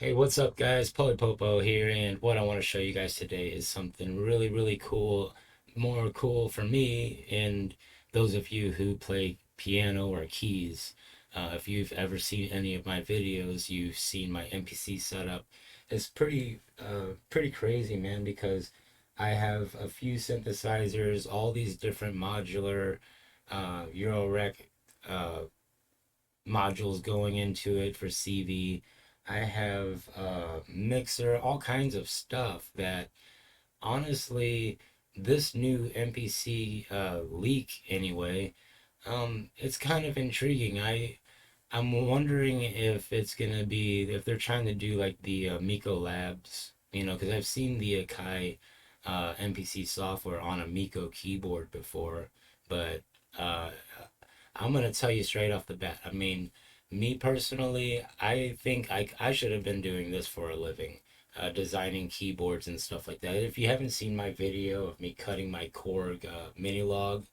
Hey, what's up, guys? Popo here, and what I want to show you guys today is something really cool, more cool for me and those of you who play piano or keys. If you've ever seen any of my videos, you've seen my MPC setup. It's pretty crazy, man, because I have a few synthesizers, all these different modular Eurorec uh, modules going into it for CV. I have a mixer, all kinds of stuff that honestly, this new MPC leak anyway, it's kind of intriguing. I'm wondering if it's gonna be if they're trying to do like the Miko Labs, because I've seen the Akai MPC software on a Miko keyboard before, but uh, I'm gonna tell you straight off the bat. I mean, me personally, I think I should have been doing this for a living, designing keyboards and stuff like that. If you haven't seen my video of me cutting my Korg mini log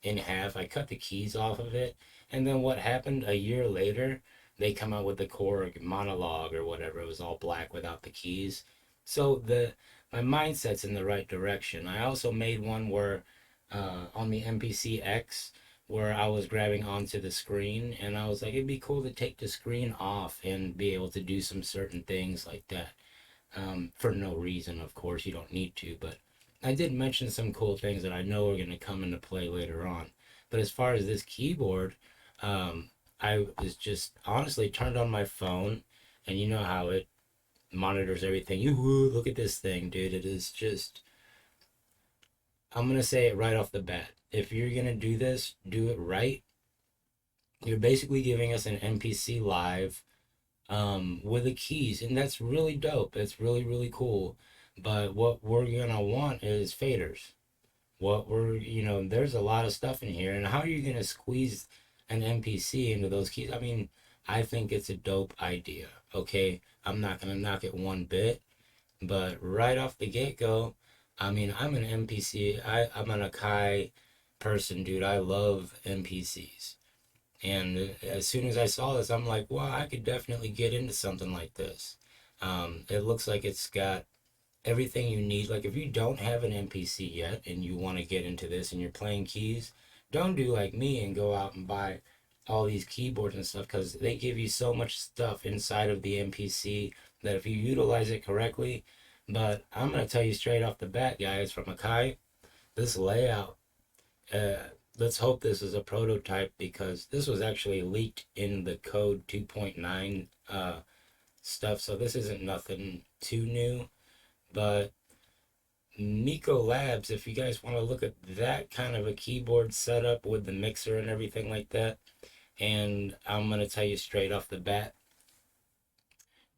in half, I cut the keys off of it, and then what happened a year later? They come out with the Korg monologue or whatever. It was all black without the keys. So the my mindset's in the right direction. I also made one where on the MPC X where I was grabbing onto the screen, and I was like, it'd be cool to take the screen off and be able to do some certain things like that. For no reason, of course, you don't need to, but I did mention some cool things that I know are going to come into play later on. But as far as this keyboard, I was just honestly turned on my phone, and you know how it monitors everything. You look at this thing, dude. It is just, I'm going to say it right off the bat. If you're going to do this, do it right. You're basically giving us an MPC live with the keys, and that's really dope. It's really cool. But what we're gonna want is faders. There's a lot of stuff in here, and how are you gonna squeeze an MPC into those keys? I mean, I think it's a dope idea. Okay, I'm not gonna knock it one bit, but right off the get go, I mean, I'm an MPC. I'm an Akai person, dude. I love MPCs. And as soon as I saw this, I'm like, wow, I could definitely get into something like this. It looks like it's got everything you need. Like if you don't have an MPC yet and you want to get into this and you're playing keys, don't do like me and go out and buy all these keyboards and stuff because they give you so much stuff inside of the MPC that if you utilize it correctly. But I'm going to tell you straight off the bat, guys, from Akai, this layout uh, let's hope this is a prototype because this was actually leaked in the code 2.9 stuff. So this isn't nothing too new. But Miko Labs, if you guys want to look at that kind of a keyboard setup with the mixer and everything like that, and I'm going to tell you straight off the bat,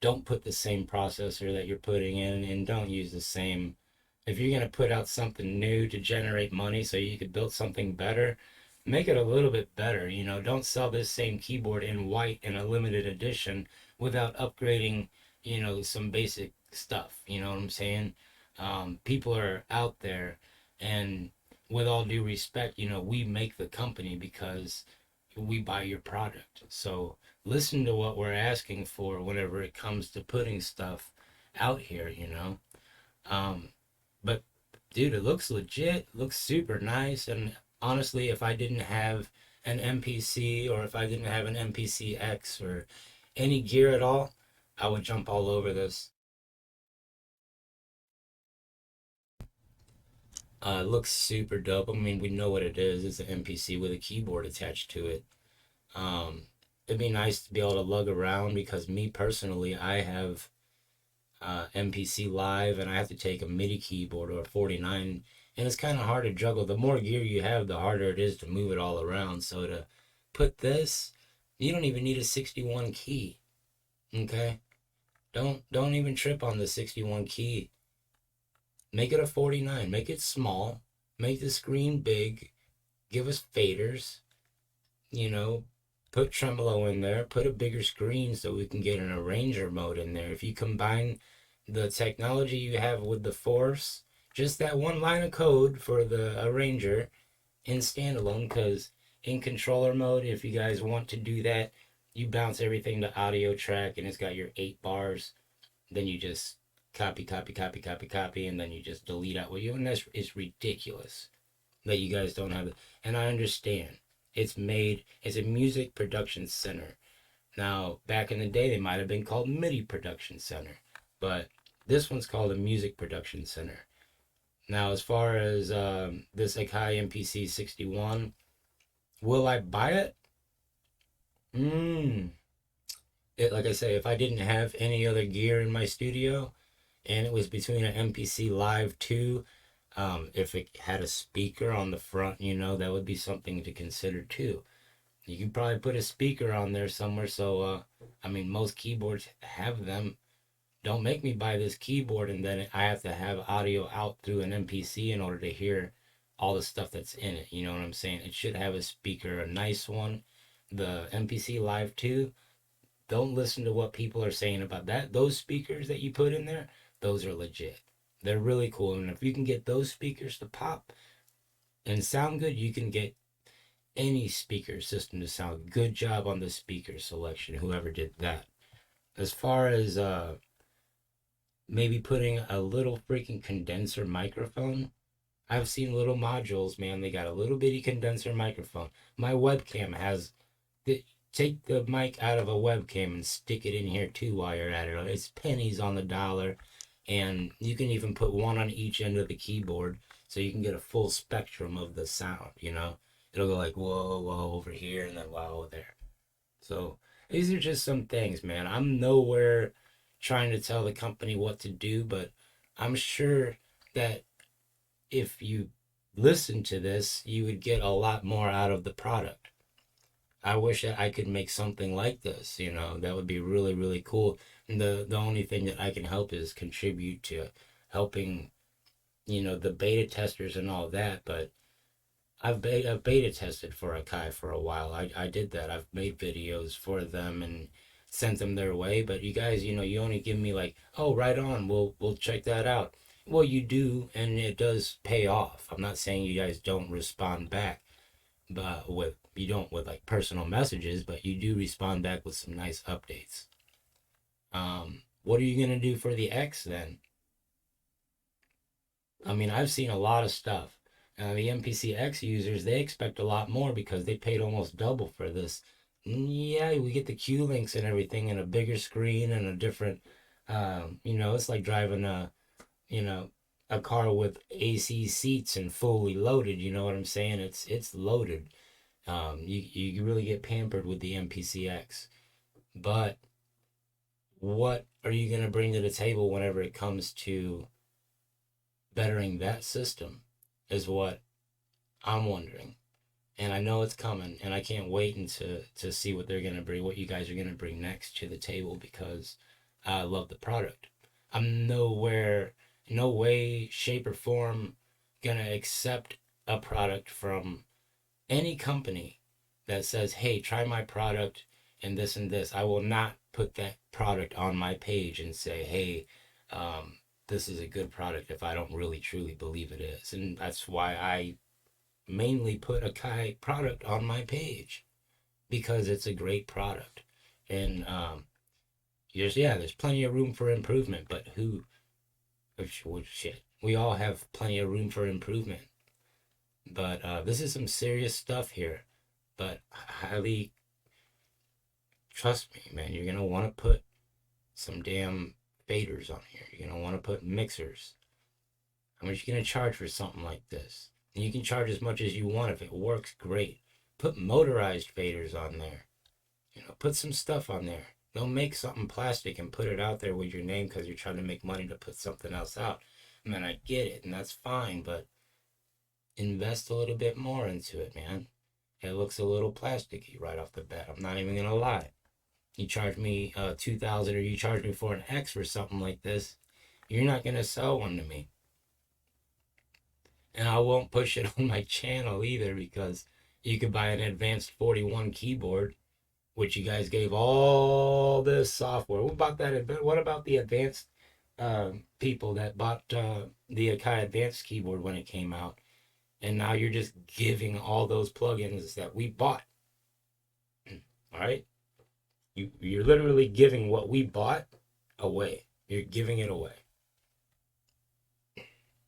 don't put the same processor that you're putting in and don't use the same. If you're going to put out something new to generate money so you could build something better, make it a little bit better. Don't sell this same keyboard in white in a limited edition without upgrading, some basic stuff. You know what I'm saying? People are out there, and with all due respect, we make the company because we buy your product. So listen to what we're asking for whenever it comes to putting stuff out here. Um, but dude, it looks legit, looks super nice. And honestly, if I didn't have an MPC or if I didn't have an MPC X or any gear at all, I would jump all over this. It looks super dope. I mean, we know what it is. It's an MPC with a keyboard attached to it. Um, it'd be nice to be able to lug around because me personally, I have MPC Live and I have to take a MIDI keyboard or a 49, and it's kind of hard to juggle. The more gear you have, the harder it is to move it all around. So to put this, you don't even need a 61 key. Okay, don't even trip on the 61 key. Make it a 49. Make it small. Make the screen big. Give us faders. You know, put tremolo in there. Put a bigger screen so we can get an arranger mode in there. If you combine the technology you have with the Force, just that one line of code for the arranger in standalone, because in controller mode, if you guys want to do that, you bounce everything to audio track and it's got your 8 bars then you just copy, and then you just delete out what you, and that's, it's ridiculous that you guys don't have it. And I understand. It's a music production center. Now, back in the day, they might have been called MIDI production center, but this one's called a music production center. Now, as far as this Akai MPC 61, will I buy it? Mm. Like I say, if I didn't have any other gear in my studio, and it was between an MPC Live 2, if it had a speaker on the front, that would be something to consider too. You can probably put a speaker on there somewhere. So, I mean, most keyboards have them. Don't make me buy this keyboard and then I have to have audio out through an MPC in order to hear all the stuff that's in it. You know what I'm saying? It should have a speaker, a nice one. The MPC Live 2, don't listen to what people are saying about that. Those speakers that you put in there, those are legit. They're really cool. And if you can get those speakers to pop and sound good, you can get any speaker system to sound. Good job on the speaker selection, whoever did that. As far as maybe putting a little freaking condenser microphone, I've seen little modules, man. They got a little bitty condenser microphone. My webcam has the, take the mic out of a webcam and stick it in here too while you're at it. It's pennies on the dollar, and you can even put one on each end of the keyboard so you can get a full spectrum of the sound. It'll go like whoa, whoa over here, and then wow there. So these are just some things, man. I'm nowhere trying to tell the company what to do, but I'm sure that if you listen to this, you would get a lot more out of the product. I wish that I could make something like this, that would be really, really cool. And the only thing that I can help is contribute to helping, the beta testers and all that. But I've beta tested for Akai for a while. I did that. I've made videos for them and sent them their way. But you guys, you only give me like, oh, right on. We'll check that out. Well, you do, and it does pay off. I'm not saying you guys don't respond back, but you don't with like personal messages, but you do respond back with some nice updates. What are you gonna do for the X then? I mean, I've seen a lot of stuff. The MPC X users, they expect a lot more because they paid almost double for this. Yeah, we get the Q links and everything, and a bigger screen and a different, it's like driving you know, a car with AC seats and fully loaded. You know what I'm saying? It's loaded. You really get pampered with the MPC X. But what are you gonna bring to the table whenever it comes to bettering that system? Is what I'm wondering. And I know it's coming, and I can't wait to see what they're gonna bring, what you guys are gonna bring next to the table, because I love the product. I'm nowhere, no way, shape, or form gonna accept a product from any company that says, hey, try my product and this and this. I will not put that product on my page and say, hey, this is a good product if I don't really truly believe it is. And that's why I mainly put a Kai product on my page, because it's a great product. And there's plenty of room for improvement, but shit, we all have plenty of room for improvement. But this is some serious stuff here. But highly trust me, man, you're gonna want to put some damn faders on here. You're gonna want to put mixers. How much you gonna charge for something like this? And you can charge as much as you want. If it works, great. Put motorized faders on there. Put some stuff on there. Don't make something plastic and put it out there with your name because you're trying to make money to put something else out. I mean, I get it, and that's fine, but invest a little bit more into it, man. It looks a little plasticky right off the bat. I'm not even gonna lie. You charge me 2,000, or you charge me for an X or something like this, you're not gonna sell one to me. And I won't push it on my channel either, because you could buy an advanced 41 keyboard, which you guys gave all this software. What about the advanced people that bought the Akai Advanced keyboard when it came out? And now you're just giving all those plugins that we bought. All right? You're literally giving what we bought away. You're giving it away.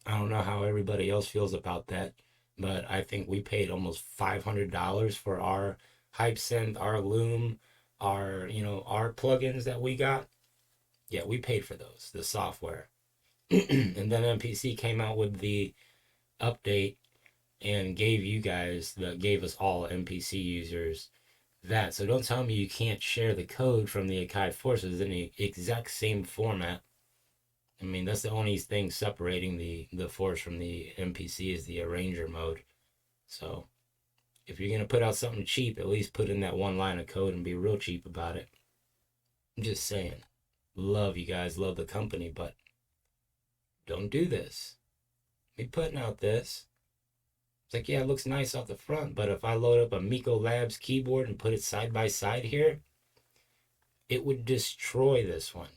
I don't know how everybody else feels about that, but I think we paid almost $500 for our Hype Synth, our Loom, our plugins that we got. Yeah, we paid for those, the software. And then MPC came out with the update and gave us all MPC users that. So don't tell me you can't share the code from the Akai forces in the exact same format. I mean, that's the only thing separating the force from the MPC is the arranger mode. So if you're gonna put out something cheap, at least put in that one line of code and be real cheap about it. I'm just saying. Love you guys, love the company, but don't do this. Be putting out this. It's like, yeah, it looks nice off the front, but if I load up a Miko Labs keyboard and put it side by side here, it would destroy this one.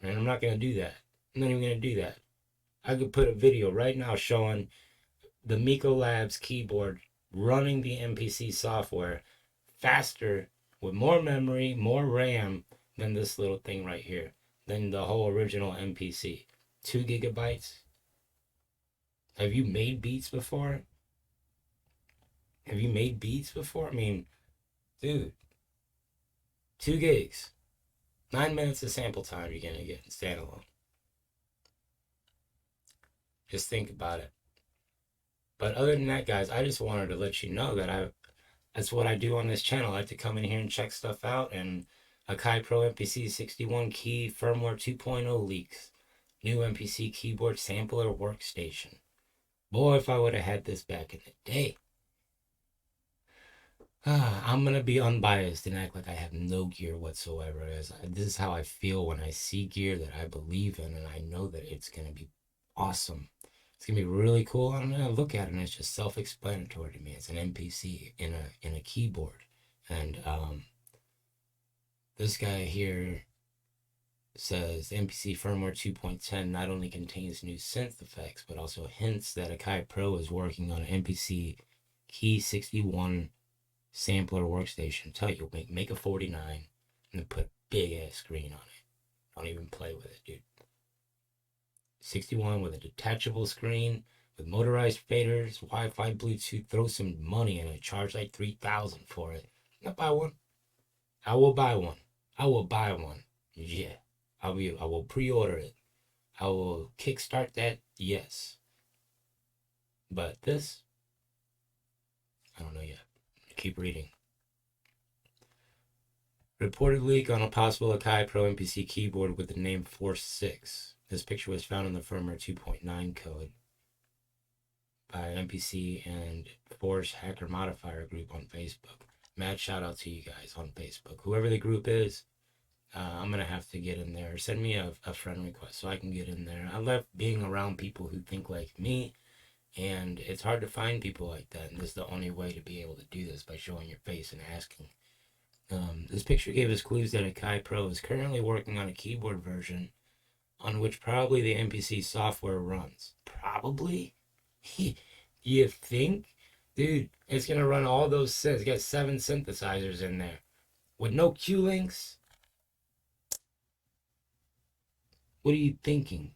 And I'm not going to do that. I'm not even going to do that. I could put a video right now showing the Miko Labs keyboard running the MPC software faster with more memory, more RAM than this little thing right here, than the whole original MPC. 2 gigabytes. Have you made beats before? Have you made beats before? I mean, dude, 2 gigs. 9 minutes of sample time you're going to get in standalone. Just think about it. But other than that, guys, I just wanted to let you know that that's what I do on this channel. I like to come in here and check stuff out. And Akai Pro MPC 61 Key firmware 2.0 leaks. New MPC keyboard sampler workstation. Boy, if I would have had this back in the day. I'm going to be unbiased and act like I have no gear whatsoever. This is how I feel when I see gear that I believe in, and I know that it's going to be awesome. It's going to be really cool. I'm going to look at it, and it's just self-explanatory to me. It's an MPC in a keyboard. And this guy here says MPC firmware 2.10 not only contains new synth effects, but also hints that Akai Pro is working on an MPC Key 61 sampler workstation. Tell you, make a 49 and put a big ass screen on it. Don't even play with it, dude. 61 with a detachable screen, with motorized faders, Wi-Fi, Bluetooth. Throw some money in it. Charge like $3,000 for it. I'll buy one. I will buy one. I will buy one. Yeah. I will pre-order it. I will kickstart that. Yes. But this, I don't know yet. Keep reading. Reported leak on a possible Akai Pro MPC keyboard with the name Force 6. This picture was found in the firmware 2.9 code by MPC and Force Hacker Modifier group on Facebook. Mad shout out to you guys on Facebook. Whoever the group is, I'm going to have to get in there. Send me a friend request so I can get in there. I love being around people who think like me, and it's hard to find people like that. And this is the only way to be able to do this, by showing your face and asking. This picture gave us clues that Akai Pro is currently working on a keyboard version on which probably the MPC software runs. Probably? You think? Dude, it's going to run all those synths. It's got 7 synthesizers in there with no Q links. What are you thinking?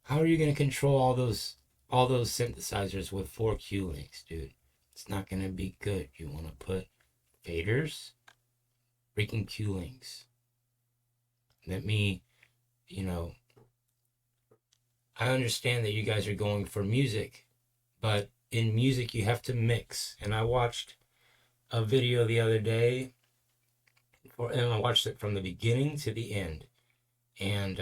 How are you going to control all those synthesizers with 4 Q links, dude? It's not going to be good. You want to put faders, freaking Q links. Let me, I understand that you guys are going for music, but in music you have to mix. And I watched a video the other day, and I watched it from the beginning to the end. And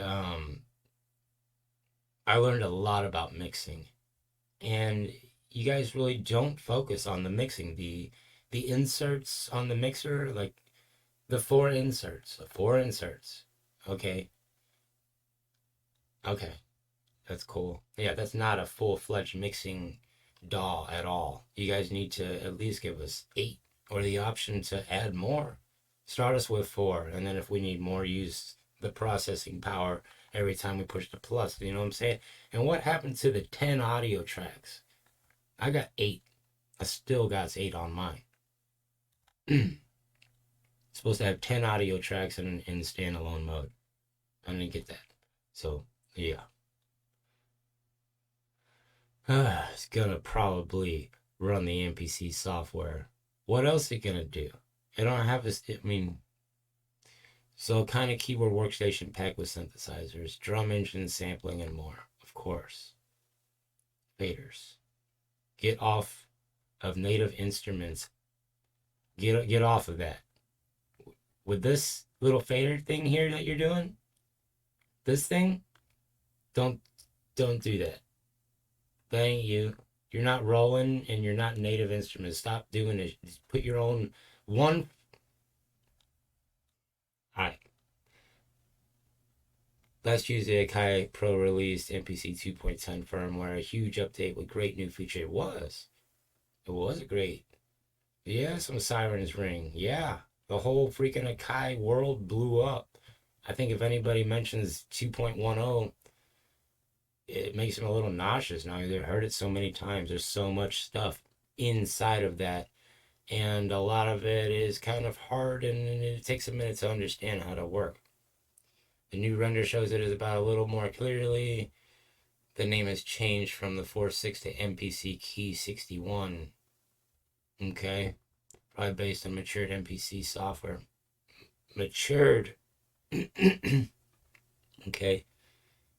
I learned a lot about mixing. And you guys really don't focus on the mixing. The inserts on the mixer, like the 4 inserts. Okay. That's cool. Yeah, that's not a full-fledged mixing DAW at all. You guys need to at least give us 8, or the option to add more. Start us with 4, and then if we need more, use the processing power every time we push the plus. You know what I'm saying? And what happened to the 10 audio tracks? I got 8. I still got 8 on mine. Supposed to have 10 audio tracks in standalone mode. I didn't get that. So yeah, it's gonna probably run the MPC software. What else is it gonna do? I don't have this. I mean, so kind of keyboard workstation packed with synthesizers, drum engine sampling, and more. Of course, faders. Get off of native instruments. Get off of that. With this little fader thing here that you're doing, this thing, don't don't do that. That ain't you. You're not rolling and you're not native instruments. Stop doing it. Just put your own one. All right. Let's use the Akai Pro released MPC 2.10 firmware. A huge update with great new feature. It was. It was great. Yeah, some sirens ring. Yeah. The whole freaking Akai world blew up. I think if anybody mentions 2.10, it makes them a little nauseous now. They've heard it so many times. There's so much stuff inside of that, and a lot of it is kind of hard, and it takes a minute to understand how to work. The new render shows it is about a little more clearly. The name has changed from the 4.6 to MPC Key 61. Okay, probably based on matured MPC software. Matured. Okay.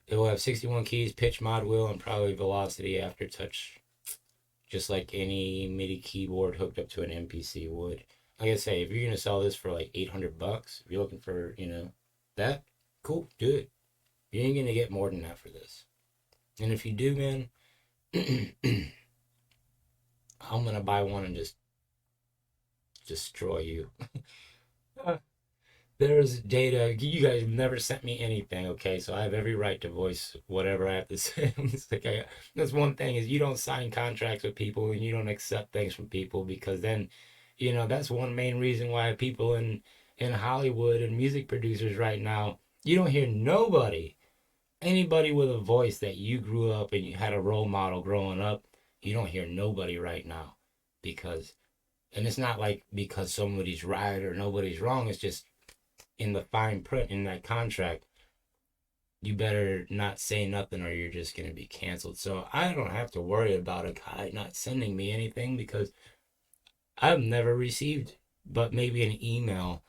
It will have 61 keys, pitch, mod wheel, and probably velocity aftertouch, just like any MIDI keyboard hooked up to an MPC would. Like I say, if you're gonna sell this for like $800, if you're looking for, that, cool, do it. You ain't gonna get more than that for this. And if you do, man, I'm gonna buy one and just destroy you. There's data. You guys never sent me anything, okay? So I have every right to voice whatever I have to say. It's like that's one thing is you don't sign contracts with people and you don't accept things from people because then, that's one main reason why people in Hollywood and music producers right now, you don't hear anybody with a voice that you grew up and you had a role model growing up. You don't hear nobody right now because, and it's not like because somebody's right or nobody's wrong. It's just in the fine print in that contract, you better not say nothing or you're just going to be canceled. So I don't have to worry about a guy not sending me anything because I've never received but maybe an email.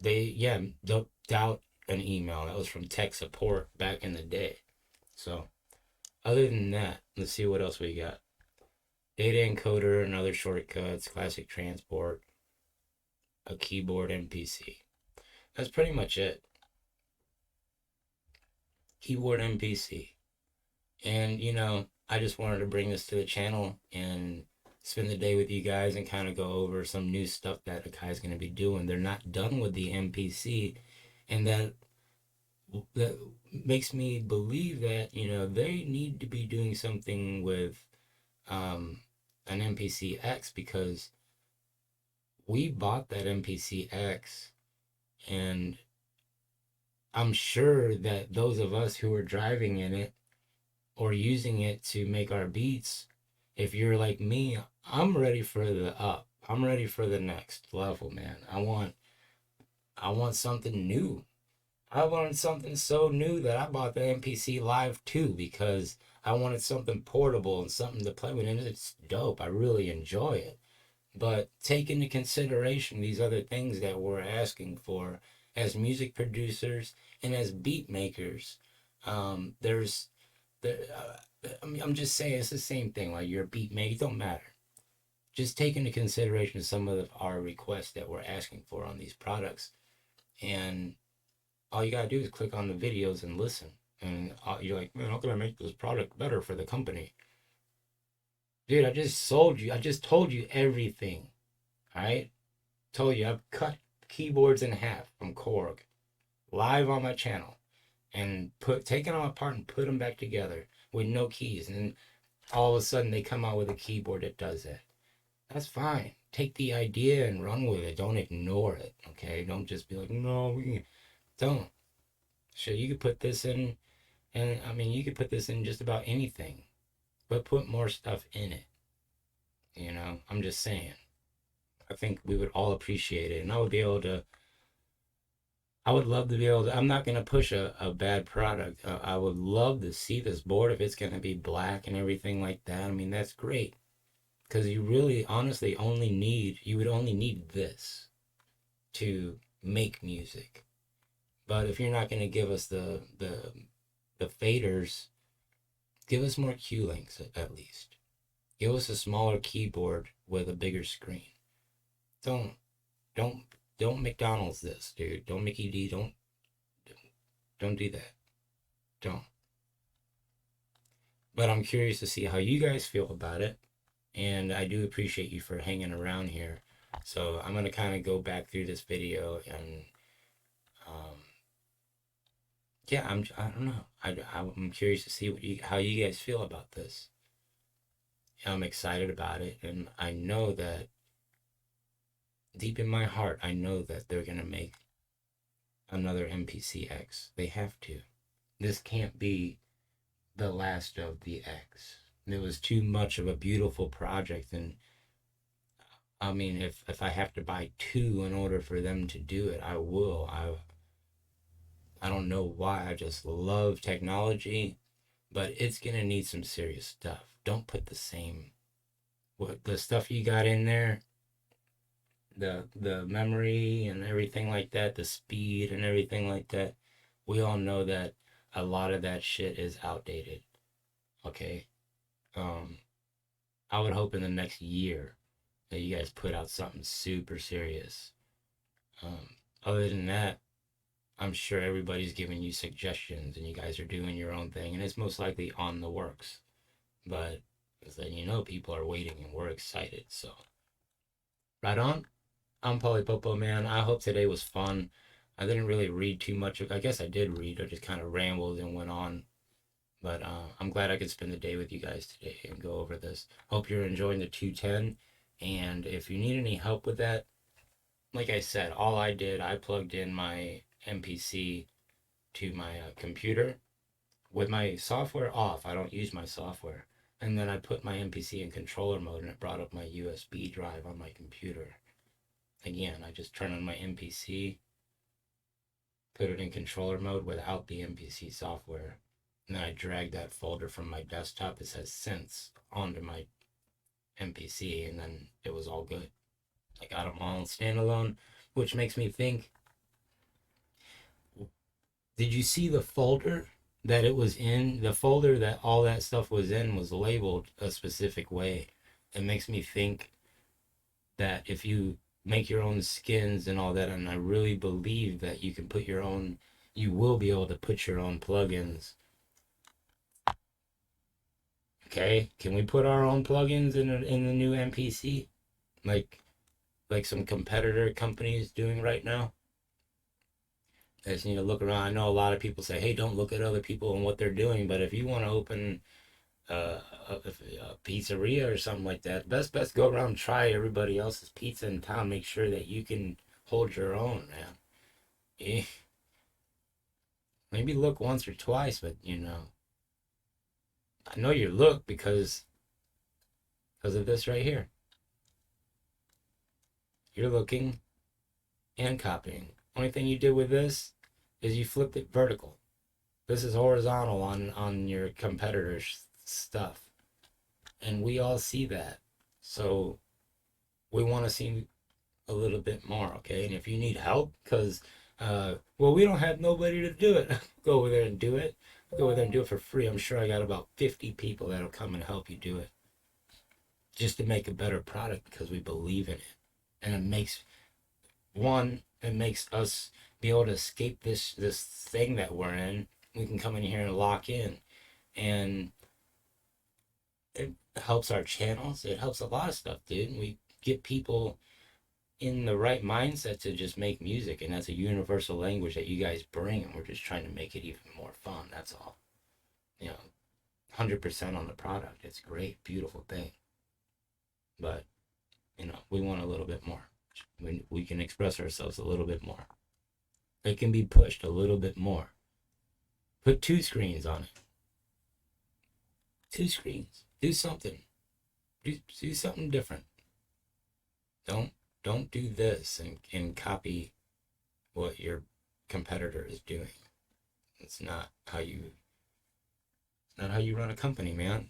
Don't doubt an email that was from tech support back in the day. So other than that, let's see what else we got. Data encoder and other shortcuts, classic transport, a keyboard MPC. That's pretty much it. Keyboard MPC. And, I just wanted to bring this to the channel and spend the day with you guys and kind of go over some new stuff that Akai's going to be doing. They're not done with the MPC, and that makes me believe that, they need to be doing something with an MPC X because we bought that MPC X, and I'm sure that those of us who are driving in it or using it to make our beats, if you're like me, I'm ready for the up. I'm ready for the next level, man. I want something new. I wanted something so new that I bought the MPC Live 2 because I wanted something portable and something to play with, and it's dope. I really enjoy it. But take into consideration these other things that we're asking for as music producers and as beat makers. There's I'm just saying it's the same thing. Like you're a beat maker, it don't matter. Just take into consideration some of our requests that we're asking for on these products, and all you gotta do is click on the videos and listen. And you're like, man, how can I make this product better for the company? Dude, I just sold you. I just told you everything. All right, told you I've cut keyboards in half from Korg live on my channel and taken them apart and put them back together with no keys, and then all of a sudden they come out with a keyboard that does that. That's fine. Take the idea and run with it. Don't ignore it. Okay, don't just be like, no, don't. Sure, you could put this in, and I mean, you could put this in just about anything, but put more stuff in it. I'm just saying. I think we would all appreciate it, and I would be able to I would love to be able to, I'm not going to push a bad product. I would love to see this board if it's going to be black and everything like that. I mean, that's great because you really honestly you would only need this to make music. But if you're not going to give us the faders, give us more Q links at least. Give us a smaller keyboard with a bigger screen. Don't don't don't McDonald's this, dude. Don't Mickey D. Don't do that. Don't. But I'm curious to see how you guys feel about it, and I do appreciate you for hanging around here. So I'm gonna kind of go back through this video and um, yeah, I don't know. I'm curious to see how you guys feel about this. I'm excited about it, and I know that deep in my heart, I know that they're gonna make another MPC X. They have to. This can't be the last of the X. It was too much of a beautiful project, and I mean, if I have to buy two in order for them to do it, I will. I don't know why. I just love technology, but it's gonna need some serious stuff. Don't put the same what the stuff you got in there, the memory and everything like that, the speed and everything like that. We all know that a lot of that shit is outdated. Okay. Um, I would hope in the next year that you guys put out something super serious. Other than that, I'm sure everybody's giving you suggestions and you guys are doing your own thing, and it's most likely on the works. But as then you know, people are waiting and we're excited. So, right on. I'm Polypopo, man. I hope today was fun. I didn't really read too much. I guess I did read. I just kind of rambled and went on. But I'm glad I could spend the day with you guys today and go over this. Hope you're enjoying the 210. And if you need any help with that, like I said, all I did, I plugged in my MPC to my computer with my software off. I don't use my software. And then I put my MPC in controller mode and it brought up my USB drive on my computer. Again, I just turn on my MPC, put it in controller mode without the MPC software. And then I drag that folder from my desktop that says synths onto my MPC, and then it was all good. I got them all standalone, which makes me think, did you see the folder that it was in? The folder that all that stuff was in was labeled a specific way. It makes me think that if you make your own skins and all that, and I really believe that you can put your own, you will be able to put your own plugins. Okay, can we put our own plugins in the new MPC, like some competitor companies doing right now? I just need to look around. I know a lot of people say, "Hey, don't look at other people and what they're doing," but if you want to open a pizzeria or something like that, best go around and try everybody else's pizza in town. Make sure that you can hold your own, man. Eh, maybe look once or twice, but I know you look because of this right here. You're looking and copying. Only thing you did with this is you flipped it vertical. This is horizontal on your competitor's stuff, and we all see that. So we want to see a little bit more, okay? And if you need help, because well, we don't have nobody to do it. Go over there and do it. Go over there and do it for free. I'm sure I got about 50 people that'll come and help you do it, just to make a better product because we believe in it, and it makes us be able to escape this thing that we're in. We can come in here and lock in, and it helps our channels. It helps a lot of stuff, dude. We get people in the right mindset to just make music, and that's a universal language that you guys bring, and we're just trying to make it even more fun. That's all. 100% on the product. It's great, beautiful thing, but we want a little bit more. We can express ourselves a little bit more. It can be pushed a little bit more. Put two screens on it. Two screens. Do something. Do something different. Don't do this and copy what your competitor is doing. It's not how you run a company, man.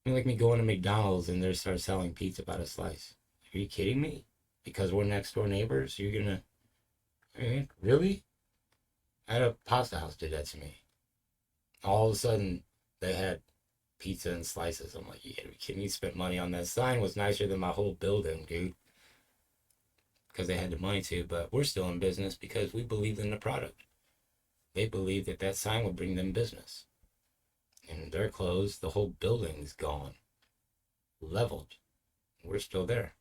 I mean, like me going to McDonald's and they start selling pizza by the slice. Are you kidding me? Because we're next door neighbors, you're gonna, I mean, really? I had a pasta house did that to me. All of a sudden, they had pizza and slices. I'm like, you gotta be kidding me. You spent money on that sign. Was nicer than my whole building, dude. Because they had the money to, but we're still in business because we believed in the product. They believed that that sign would bring them business. And they're closed. The whole building's gone. Leveled. We're still there.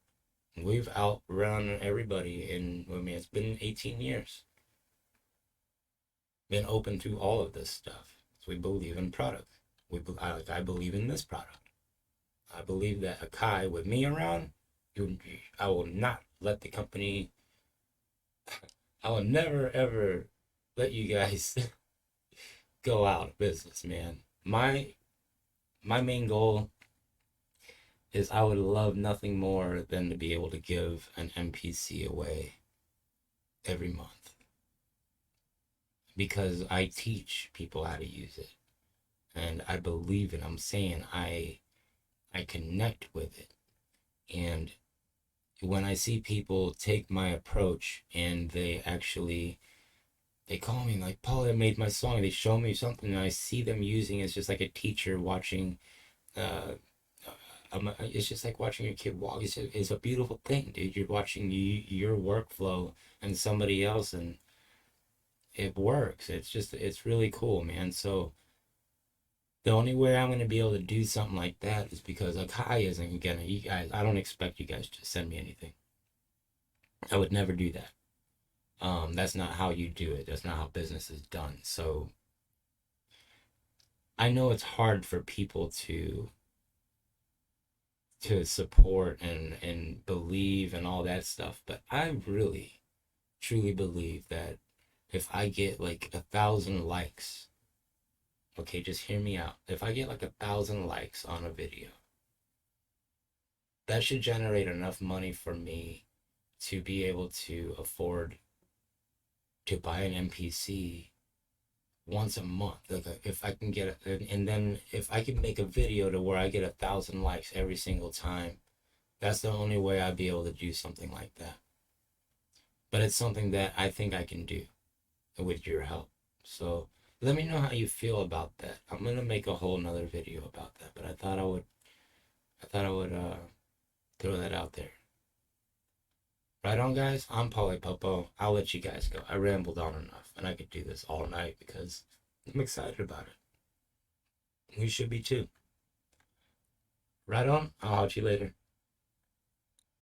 We've outrun everybody in, I mean, it's been 18 years. Been open to all of this stuff. So we believe in product. I believe in this product. I believe that Akai, with me around, I will not let the company, I will never ever let you guys go out of business, man. My main goal is I would love nothing more than to be able to give an MPC away every month because I teach people how to use it and I believe it. I'm saying I connect with it, and when I see people take my approach and they call me like, Paul, I made my song. They show me something and I see them using it. It's just like a teacher watching. It's just like watching your kid walk. It's a beautiful thing, dude. You're watching your workflow and somebody else, and it works. It's really cool, man. So the only way I'm gonna be able to do something like that is because Akai isn't gonna. You guys, I don't expect you guys to send me anything. I would never do that. That's not how you do it. That's not how business is done. So I know it's hard for people to support and believe and all that stuff, but I really truly believe that if I get like 1,000 likes, okay, just hear me out. If I get like 1,000 likes on a video, that should generate enough money for me to be able to afford to buy an MPC once a month. Like if I can get it, and then if I can make a video to where I get 1,000 likes every single time, that's the only way I'd be able to do something like that. But it's something that I think I can do with your help. So let me know how you feel about that. I'm gonna make a whole nother video about that, but I thought I would throw that out there. Right on, guys. I'm Paulie Popo. I'll let you guys go. I rambled on enough, and I could do this all night because I'm excited about it. We should be too. Right on. I'll talk to you later.